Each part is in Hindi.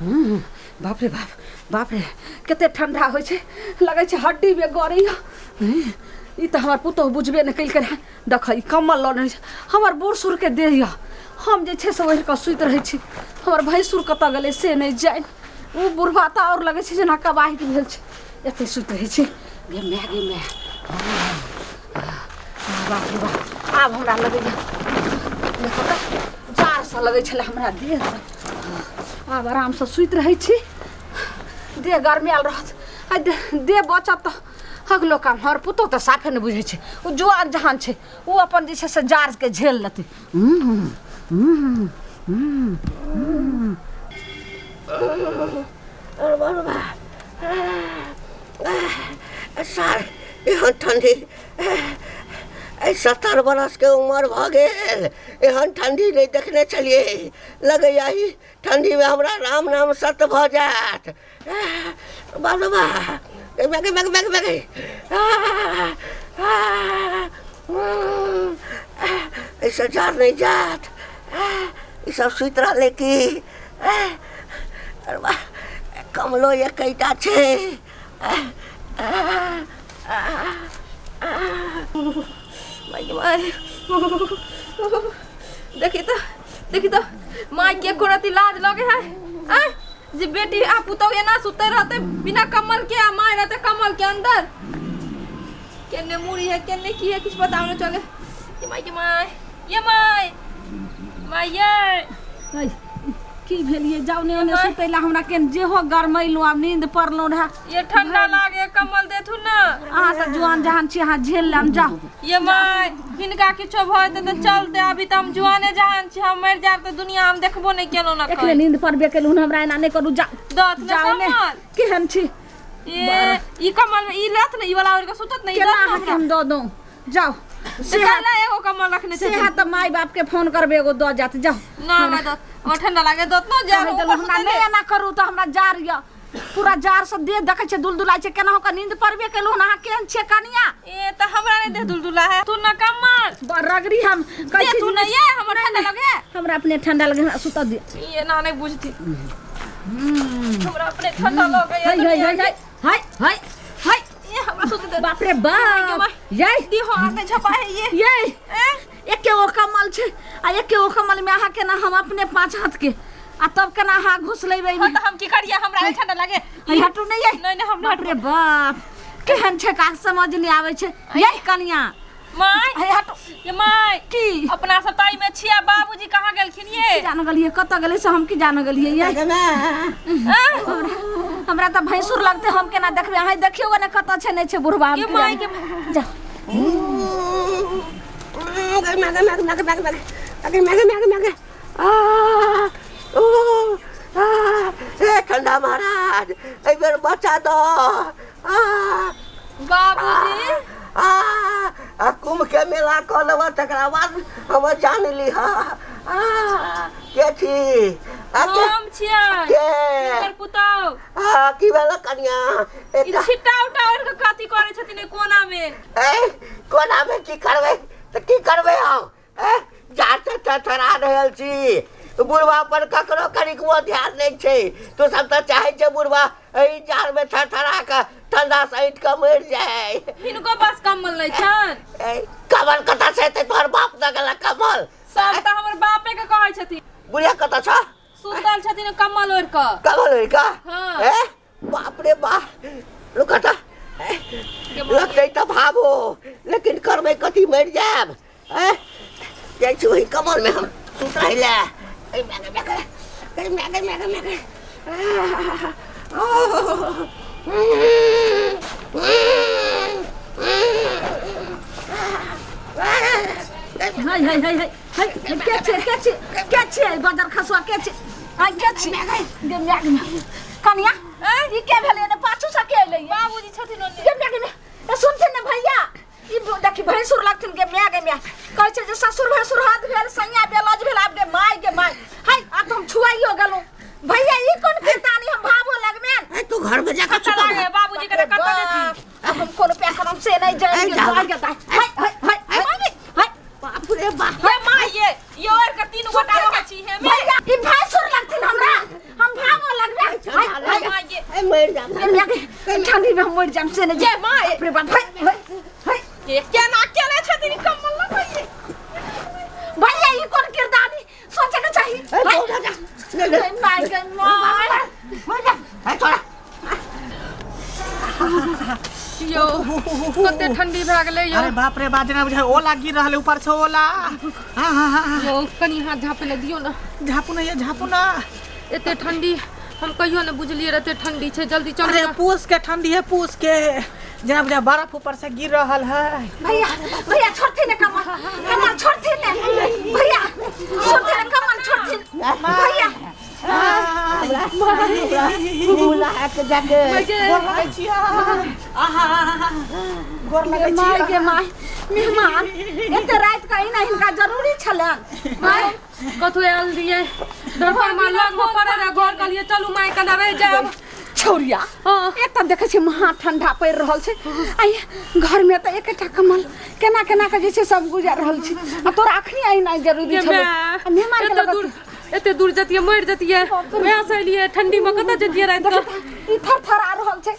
बाप रे बाप बाप रे कते ठंडा होइ छै लगे छै हड्डी में गड़ैया। ई त हमर पुतोह बुझबे न कइल करे देख ई कम्बल लने हमर बूढ़ सुर के देहिया हम जे छै से ओहि के सुइत रहै छी हमर भैंसुर कत गेलै से नहीं जाय। ओ बुढ़वा त और लगे छै जेना कबाही के भेल छै एते सुइत रहै छै गे मै बाप रे बाप आब हमरा लगैया जार सा लगे छले हमरा देह आब आराम से सुइत रहै छी देह गरमायल रहत आ देह बचत त अगलो काम हमर पुतोह त साफे न बुझै छै ओ जुआन जहान छै ओ अपन जे छै से जार के झेल लेतै। सर यहाँ ठंडी 70 बरस के उम्र भ गेल एहन ठंडी नहीं देखने चलिए लगे यही ठंडी में हमरा राम नाम सत्य भ जात। बाबा बैग बैग बैग बैग ऐसा जार नहीं जात ये सब सुत रहा की कमलो ये कैटा छे देखी तो माई के कोरती लाज लगे है जी बेटी आ पुतौ एना सुते रहते बिना कमल के आ माई रहते कमल के अंदर केने मुड़ी है केने की है किस पता नहीं चले। ये माई ये की भेलिए जाऊ ने ओने सुतैला हमरा केन जेहो गरमैलो आब नींद पड़लो रहा ये ठंडा लागे कमल देथु ना अहाँ त जुआन जहान छी अहाँ झेल लेम जाऊ। ये माई हिनका किछो भइते त चलते अभी त हम जुआने जहान छी हम मर जाब त दुनिया हम देखबो नहीं केलो ना एकले नींद पड़बे केलु हमरा एना नहीं करू जा दत जाऊ ने केहन छी ये ई कमल में ई लेत न ई वाला और के सुतत नहीं केना अहाँ के हम द दो जाऊ सेहत एगो कमल रखने छै सेहत त माई बाप के फोन करबे एगो द जात जाऊ ना ना दत ओ ठंडा लागे दत न जा हमरा नहीं एना करू त हमरा जार या पूरा जार से देह देखे छे दुलदुला छे केना होका नींद पड़बे केलु अहाँ केहन छे कनिया ए त हमरा नहीं देह दुलदुला है तू ना कमल रगड़ी हम कह तू नहीं ये हमरा ठंडा लगे हमरा अपने ठंडा लगे सुत दे ये ना नहीं बुझती हमरा अपने ठंडा लगे हाय हाय हाय ये हमरा सुत दे बाप रे बाप ये दिहो में छपा है ये एके ओ कमल छे आ एके ओ कमल में अहाँ के ना हम अपने 5 हाथ के आ तब केना अहाँ घुस लेबै त हम की करिया हमरा ठंडा लागे हटू नहीं नहीं हम बाप रे बाप केहन छे का समझ नहीं आवे छे ये कनिया माई हटू ये माई की अपना सताई में छिया बाबूजी कहां गेलखिन ये जान गलिए कत गेलै से हम की जान गलिए ये हमरा त भैंसुर लगते हम केना देखबे अहाँ देखियो ने कत छे नहीं छे बुढ़वा हम ये माई के जा ठंडा महाराज एक बार बचा दो बाबूजी कुंभ के मेला कल तकरा बाद हम जान ली के छी हम छिया के पुतौ की भेल कन्या ई छिटा उटा और के काती करे छथिन कोना में कोना में की करबै त की करबै हम जाते थरथरा रहल छी बुढ़वा पर ककरो कनिको ध्यान नहीं छे तो सब त चाहे छे बुढ़वा एही जार में थरथरा के ठंडा सहित के मर जाए हिनको पास कमल नहीं छन कमल कता से तोहर बाप न गेला कमल सब त हमर बापे के कहै छथिन बुढ़िया कता छ सुतल छथिन कमल ओढ़ के कमल ओढ़ के हां बाप रे बाप रुकता लगते त भागो लेकिन करबै कथी मर जाब जाइ छी वही कमल में हम सुत रहिला हाय के छे बाजार खसवा के छे आ के छे गे मैग में कनिया ई के भेले ने पाछू से के अइले बाबूजी छथिन ओने गे मैग में ए सुनथिन ने भैया ई देखि भैंसुर लगथिन गे मैग में कहै छे जे ससुर भैंसुर हाथ भेल सैया बेलज भेल आब गे माय हाय आ तुम छुआइयो गेलो भैया ई कोन खेतानी हम भाबो लगमेन तू घर में जा के चला गे बाबूजी के कत देती अब हम कोन पे करम से नहीं जाएंगे हाय बाप रे बाप हे माय ये और का तीन गोटा रह छी है भैया ई भैंसुर लगथिन हमरा हम भागो लग मर जा ठंडी में मर जाम से ने ये माय बाप रे बाप हाय ये क्या ना क्या ले छतिन कमल ना भाई भैया ई कोन किरदारी सोचे के चाहिए माय के मर जा है छोड़ा यो कते ठंडी भ गेले यो अरे बाप रे बाजना बुझा ओला गिर रहले ऊपर से ओला यो कनी हाथ झापे ले दियो ना झापू ना एते ठंडी हम कहियो न बुझलिए रहते ठंडी छे जल्दी चल अरे पूस के ठंडी है पूस के जना बुझा बर्फ ऊपर से गिर रहल है भैया छोड़ती ने कमल छोड़ती ने भैया छोड़ती ने कमल छोड़ती भैया बुला के जाके गोर लगै छिया गोर लगै माय छिया के माय मेहमान एते रात का इना इनका जरूरी छलन माय कथु आल दिए दरबार में लग में पड़े रे घर के लिए चलू माय कना रह जाब छौरिया एक त देखे छी महा ठंडा पड़ रहल छै आई घर में त एकटा कमल केना केना के जैसे सब गुजर रहल छी आ तोरा अखनी आई ना जरूरी छल मेहमान के लग एते दूर जतिए मर जतिए वहां से लिए ठंडी में कत जतिए रात का ई थर आ रहल छै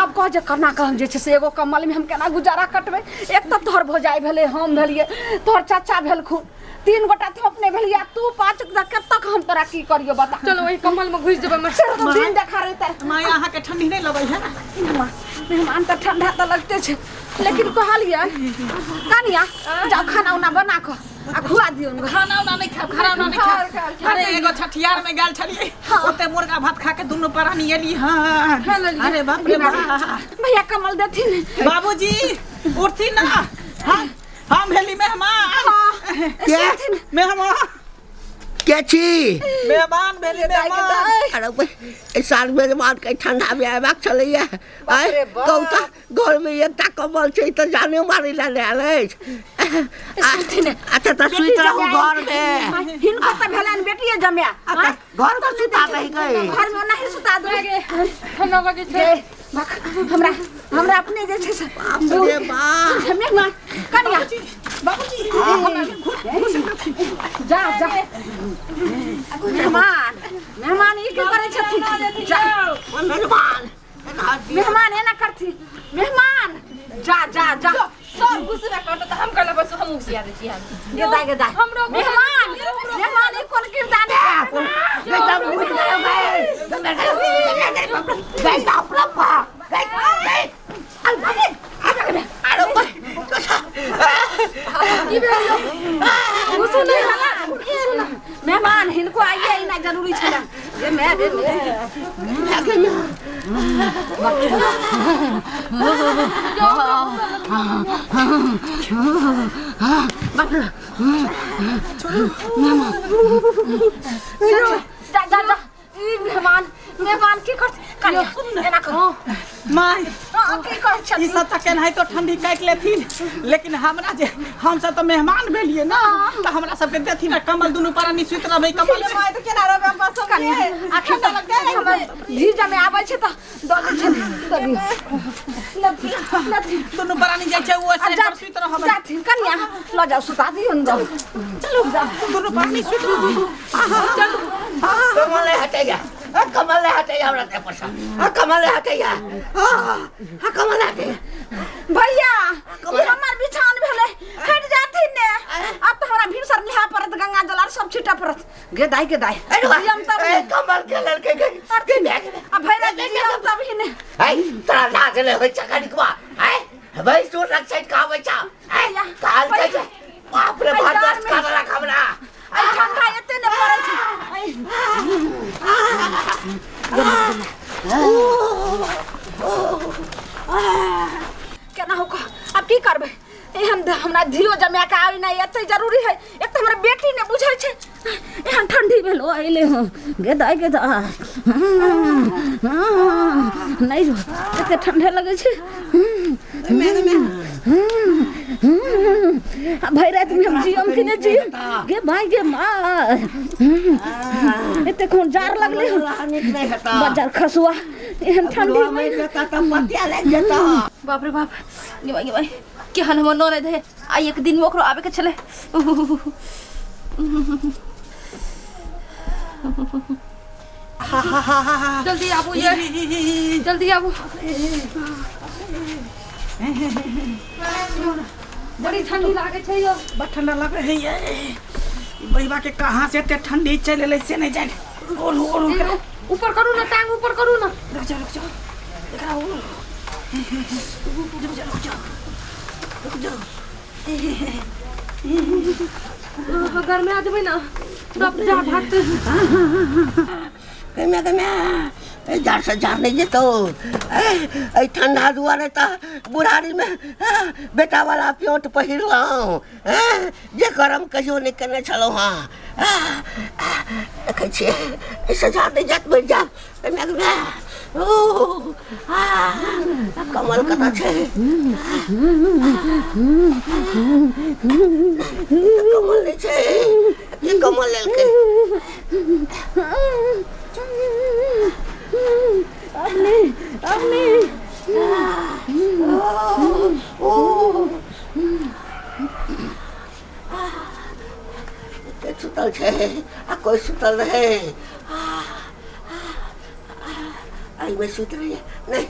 आब कह जे कना कहम जे छै से एगो कमल में हम केना गुजारा कटबै एक त तोहर भोजाई भेले हम भेलिए तोहर चाचा भेलखुन 3 गोटा तो अपने भेलिया तू 5 कब तक हम तोरा की करियो बता चलो वही कमल में घुस जेबे मैं तो दिन देखा रही त माय अहाँ के ठंडी नहीं लगै है मेहमान त ठंडा त लगते छै लेकिन कहलिए कनिया जा खाना उना बना के आ खुआ दियो खाना उना नहीं खाब अरे एगो छठियार में गेल छलिए ओते मुर्गा भात खा के दुनु परानी एली हां अरे बाप रे बाप भैया कमल देथिन बाबूजी उठती ना हम भेली मेहमान के मेहमान के छी मेहमान भेली मेहमान अरे साल मेहमान के ठंडा में आबाक चलैया आय कहता घर में एकटा कमल छै त जाने मारी ला ले आलै अच्छा त सुइत रहू घर में हिनको त भेलन बेटिए जम्या घर में सुता रही गई घर में नहीं सुता दोगे ठंडा लगे छे हमरा अपने जे छै अरे मां मेहमान कनिया बाबूजी जा मेहमान ई की करे छथिन जा मेहमान एना करथि मेहमान जा सब घुसरा कट त हम कला बस हम उसिया दे छी हम गे दाई हमरो मेहमान ई कोन किरदार मेहमान हिनको आइए इना जरूरी छला ये मैं जा मेहमान की कर कनिया एना करो माय की कर ई छथि सब त केनाहि तो ठंडी काट लेथिन लेकिन हमरा जे हम सब तो मेहमान भेलिए ना त हमरा सब के देथिन कमल दुनु परानी सुइत रहबै कमल माय तो केना रहबे पास कनिया आखिर त लग गए जी जमे आबै छै त दऽ दे छै दुनु परानी जाय छै ओ साइड पर सुइत रहबै जाथिन कनिया ल जाओ सुता दियो न चलो जा दुनु परानी सुइत रहबै चलो कमल हटेगा कमल हटेगा हमरा के पसंद कमल हटेगा हां कमल हटेगा भैया ये हमार बिछान भेले हट जाथिन ने अब तो हमरा भीमसर लिहा परत गंगा जल सब छिटा परत गे दाई हम तब कमल के लड़के गई अब भैरा जी हम तब ही ने है तोरा लाज ले होय चकनिकवा है भाई तू रक्षित खावे छा है काल के बाप रे बर्दाश्त कर रहा हमरा आई ठंडा एते ने पड़े छै केना हो अब की करबे एहन हमरा धियो जमा के आइ ना एते जरूरी है एक त हमरा बेटी ने बुझै छै एहन ठंडी भेलो आइले हो गे दाई नहीं रो एते ठंडे लगे छै भाई रात में हम जियम कि नहीं जियम गे भाई गे माँ एते कौन जार लगले हो बाजार खसुआ एहन ठंडी में पतिया लग जाता बाप रे बाप गे भाई केहन हमर नोरे दे आई एक दिन में ओकरो आवे के छले जल्दी आबू ये जल्दी आबू बड़ी ठंडी लागे छै यो बड़ ठंडा लगे है ये बईबा के कहाँ से ते ठंडी चले ले से नहीं जाने ओढ़ ऊपर करू ना टांग ऊपर करू ना रुक जा देखा रुक जा घर में आ जाबे ना तब जा भागते कम्या जार से जार नहीं जेतो ठंडा दुआरे त बुढ़ारी में बेटा वाला प्योट पहिरलहुँ जे करम कहियो नहीं केने छलहुँ हाँ देखै छियै ऐसे जार नहीं जात बैठ जा कम्या कमल कतऽ छै कमल नहीं छै के कमल लेलकै सुतल छै आ कोई सुतल रहे आई में सुत रही है नहीं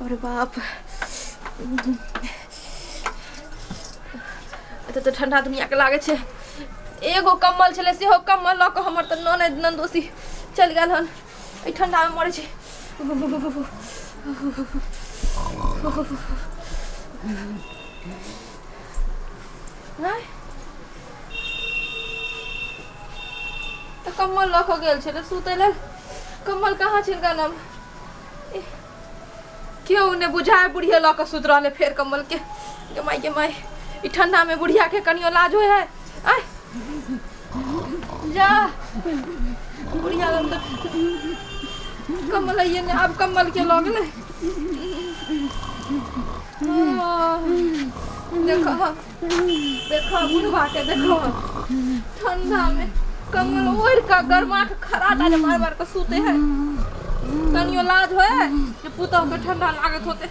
अरे बाप तो ठंडा दुनिया के लागे छे एगो कम्बल छले सेहो कम्बल ल के हमर त ननद नंदोसी चल गेल हन ए ठंडा में मरे छे तो कम्बल ल के गेल छले सुते ले कम्बल कहाँ छिल गलम क्यों ने बुझाए बुढ़िया ल के सुत रहले फेर कम्बल के माई ई ठंडा में बुढ़िया के कनियो लाज होय है आय जा बुढ़िया लग कम्बल ये ने अब कम्बल के लग ले देखो बुढ़वा के देखो ठंडा में कम्बल ओढ़ का गरमा के खराटा जे मार के सूते है कनियो लाज होय जे पुतौ के ठंडा लागत होते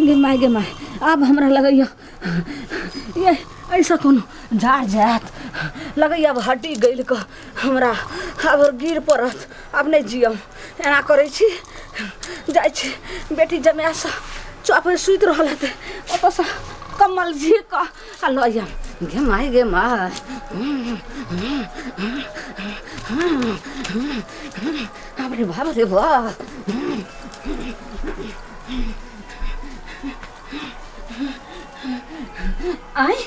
गे माय अब हमरा लगैया ये ऐसा कोनो झाड़ जात लगैया अब हड्डी गइल क हमरा अब गिर पड़त अब नहीं जियम एना करै छी जाइ छी बेटी जमासा चौप सुत रहल हते ओतसँ कम्बल झी क आ लइम गे माय बाप रे बाप आई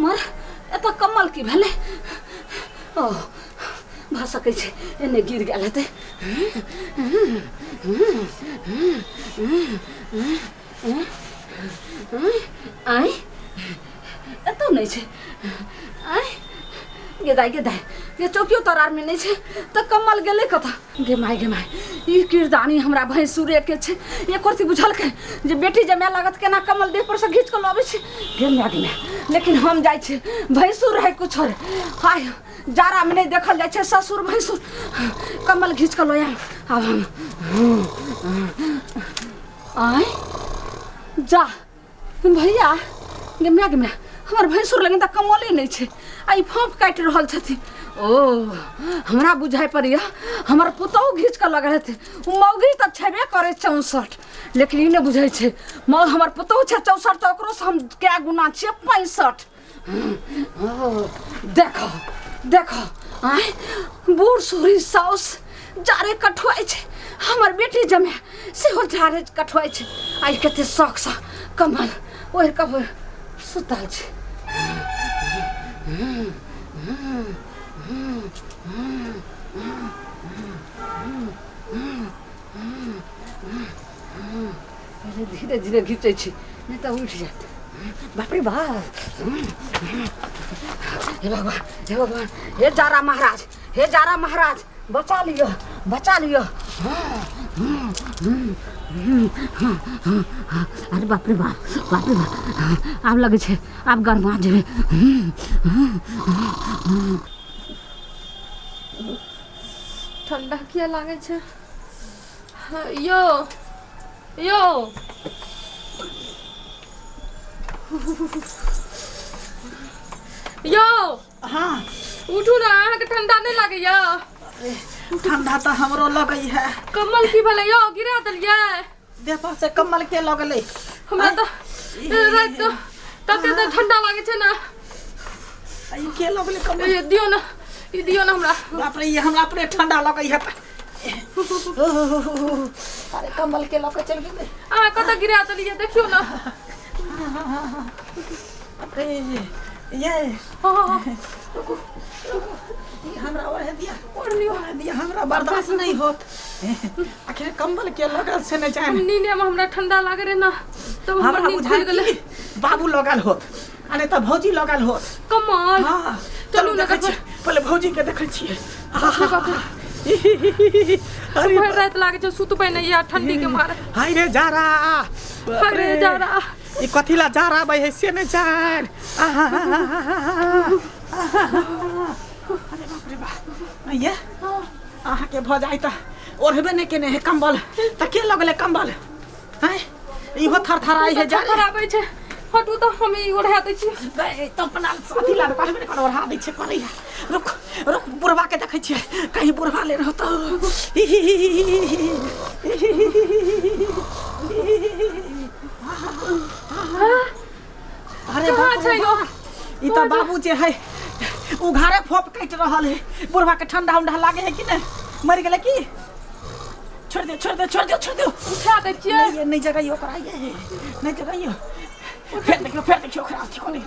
मर एत कम्बल की भेले ओ भऽ सकै छै एने गिर गेल हेतै आई एतौ नहीं छै आई गेदाई ये चौकियो तरार में नहीं छे त कम्बल गेले कत गे माय ई किरदानी हमरा भैंसुरे के छे ये कोर्सी बुझल के जे बेटी जमे लागत केना कम्बल देह पर से घींच के लावे छे गे माय लेकिन हम जाय छे भैंसुर है कुछ और हाय जारा में नहीं देखल जाय छे ससुर भैंसुर कम्बल घींच के लोया अब हम आय जा भैया गे माय हमार भैंसुर लगे त कम्बले नहीं छे आई फाँप काट रहल छथिन ओ हमरा बुझाई पड़िया हमार पुतौ घींच के लगे थे मौगी तब छेबे करे 64 लेकिन ई ने बुझाई छे मौ हमार पुतौ छे 64 तो ओकरो से हम क्या गुना छे 65 ओ देखो आय बूढ़ सूरी साउस जारे कठवाई छे हमार बेटी जमे से हो जारे कठवाई छे आई कते शौक सा कमल ओर कब सुतल छे धीरे धीरे घिचै छी नहीं तो उठ जात। बाप रे बाप। हे भगवान हे जारा महाराज बचा लियो अरे बाप रे बाप आब लगे छे आब गरमा जेबे। ठंडा किया लागे छे यो हाँ उठू ना अहाँके ठंडा नहीं लागे या ठंडा तो हमरो लगई है। कम्बल की भले यो गिरा दलिए देह पर से कम्बल के लगले हमरा तो रात तो तते तो ठंडा लागे छे ना ई के लगले कम्बल ये दियो ना हमरा। बाप रे ये हमरा पूरे ठंडा लगई है। अरे कम्बल के लगे चल गेले आ कत गिरा दलिए देखियो ना। अरे ये हाँ हमरा ओढ़ दिया हमरा बर्दाश्त नहीं होत। आखिर कम्बल के लगल से न जाए नींद में हमरा ठंडा लागे रे ना तो हमरा हमरा नींद खुल गेले। बाबू लगल होत अरे त भौजी लगल होत। कमाल हां चलू ना पहले भौजी के देखै छियै। अरे रात लागे छे सुत पे नहीं यार ठंडी के मारे। हाय रे जारा अरे जारा ई कथिला जारा बे है से न जान। अरे बाप रे बाप ये आहा के भ जाई त ओढ़बे नहीं केने है कम्बल त के लगले कम्बल हैं इहो थरथराई है जारा खराब छे हटू तो हम ई ओढ़ा दै छी। तो अपना साथी ला कहबे ने कर ओढ़ा दै छै करैया। रुक बुढ़वा के देखै छियै कहीं बुढ़वा ले रहो तो अरे कहाँ छै यो ई त बाबू जे है उ घरे फोप काट रहल है। बुढ़वा के ठंडा उंडा लागे है कि नहीं मर गेले की छोड़ दो उठा दै छियै नहीं जगह यो कराइए नहीं जगह यो फिर देखियो खराब थी कोनी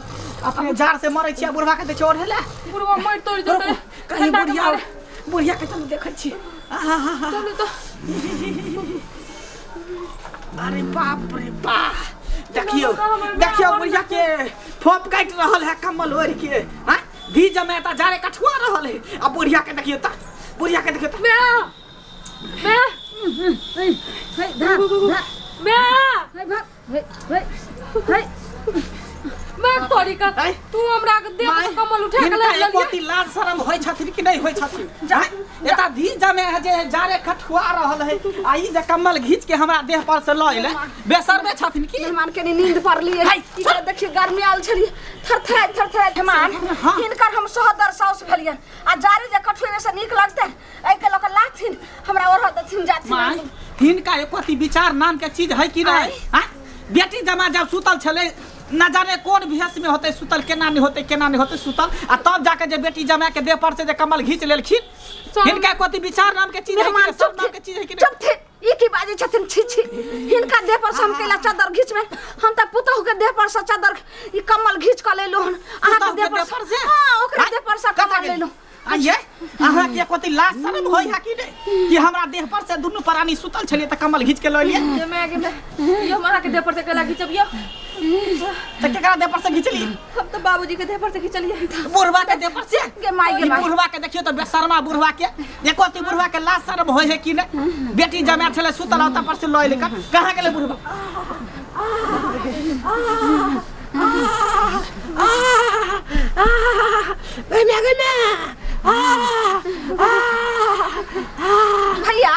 अपने जार से मरै छियै बुढ़वा के देखियो ओढ़ले बुढ़वा मर तोड़ देते कहीं बुढ़िया के चलू देखै छी। चलू तो अरे बाप रे बाप देखियो बुढ़िया के फोप काट रहल है कम्बल ओढ़ के हैं भी जमे त जारे कठुआ रहल है। अब बुढ़िया के देखियो त मैं तोरी का तू हमरा के देह पर कम्बल उठा के ले ले कोती लाज शरम होय छथिन कि नहीं होय छथिन। एता धी जमे है जे जारे कठुआ रहल है आई जे कम्बल घीच के हमरा देह पर से लऽ एले बेशर्मे छथिन कि मेहमान के नींद पड़ली है। इधर देखिए गर्मी आल छली थरथराय मेहमान हिनकर हम सोहदर साउस भेलियन आ जारी जे कठुए से नीक लगते ए के लोक लाथिन हमरा ओढ़ दथिन जाथिन। हिनका एकोती विचार नाम के चीज है कि नहीं हैं बेटी जमा जब सुतल छले न जाने कौन भेष में होते सुतल केना नहीं होते सुतल आ तब जाके जे बेटी जमा के देह पर से जे कमल घीच लेलखिन हिनका कोती विचार नाम के चीज है कि सब नाम के चीज है कि चुप थे ई की बाजी छथिन छी हिनका देह पर से हम केला चादर घीच में हम त पुतहु के देह पर से चादर ई कमल घीच क लेलो हन अहाँ के देह पर से हां ओकरा देह पर से कमल लेलो आइए अहाँ के कोती लाज शरम होय है कि नहीं कि हमरा देह पर से दुनु प्राणी सुतल छलिए त कमल घीच के लऽ लिए मैं यो मां के देह पर से केला घिचबियो त केकरा देह पर से घिचली हम तो बाबूजी के देह पर से घिचलिए बुढ़वा के देह पर से के माई बुढ़वा के देखियो तो बेशर्मा बुढ़वा के एकोती बुढ़वा के लाज शरम होय है कि नहीं बेटी जमा छले सुतल ओता पर से लऽ ले कहां गेले बुढ़वा भैया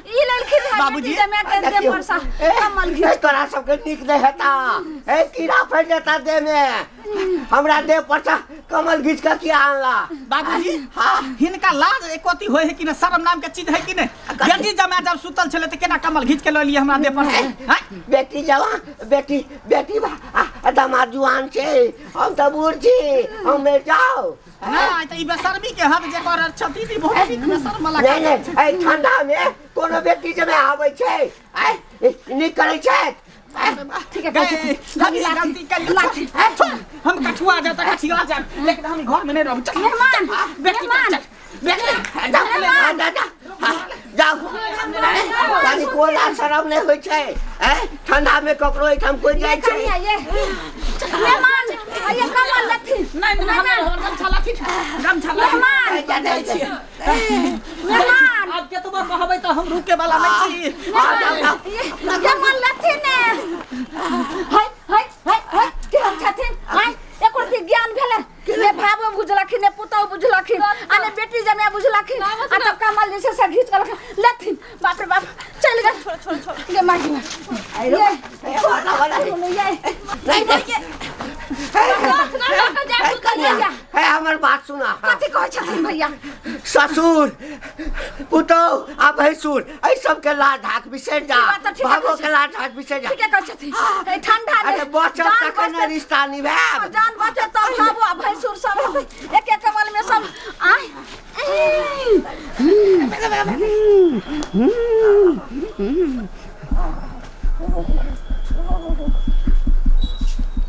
ई ललखिन है बाबूजी, जमा के देह पर से कमल घीच तोरा सबके नीक नहीं हेता ए कीड़ा फैल जाता देह में हमरा देह पर से कमल घीच के किया आनला बाबूजी हां हिनका लाज एकोती होय है कि नहीं शर्म नाम के चीज है कि नहीं बेटी जमा जब सुतल छले त केना कमल घीच के लऽ लिए हमरा देह पर से हैं बेटी जवान बेटी दामाद जुआन छे हम त बूढ़ छी हम मर जाओ नहीं त ई बेशर्मी के हद जे कर छती दी बहुत नीक बेशर्म लगा नहीं ए ठंडा में कोनो बेटी जमे आबै छे नी करे छे ठीक है हम ये गलती कर हम कछुआ जाता कछुआ जा लेकिन हम घर में नहीं रह चल मेहमान बेटी मेहमान बेटी जाओ कनी को लाज शरम नहीं होय छै ठंडा में ककरो एठाम कोई जाय छै ये मेहमान ये कमल लथी नहीं हम गमछा लाठी मेहमान जानै छी मेहमान अब के तुम कहबै त हम रुके वाला नहीं छी कमल लथी ने हाय हाय हाय हाय के हम छथिन हाय एको ती ज्ञान भेले ने भाबो बुझलखिन ने पुतौ बुझलखिन आने बेटी जमे बुझलखिन आ त कमल जैसे से घीच के लथीन बाप रे बाप चल गए छोड़ ये मार ये हमर बात सुना कथी कहै छथिन भैया ससुर पुतौ आ भैंसुर एहि सब के लाज ढाक बिसर जा भागो के लाज ढाक बिसर जा ठीक कहै छथिन ठंडा अरे बचत तक न रिश्ता निभाब जान बचे तो भाबो भैंसुर सब एक एक कमल में सब आय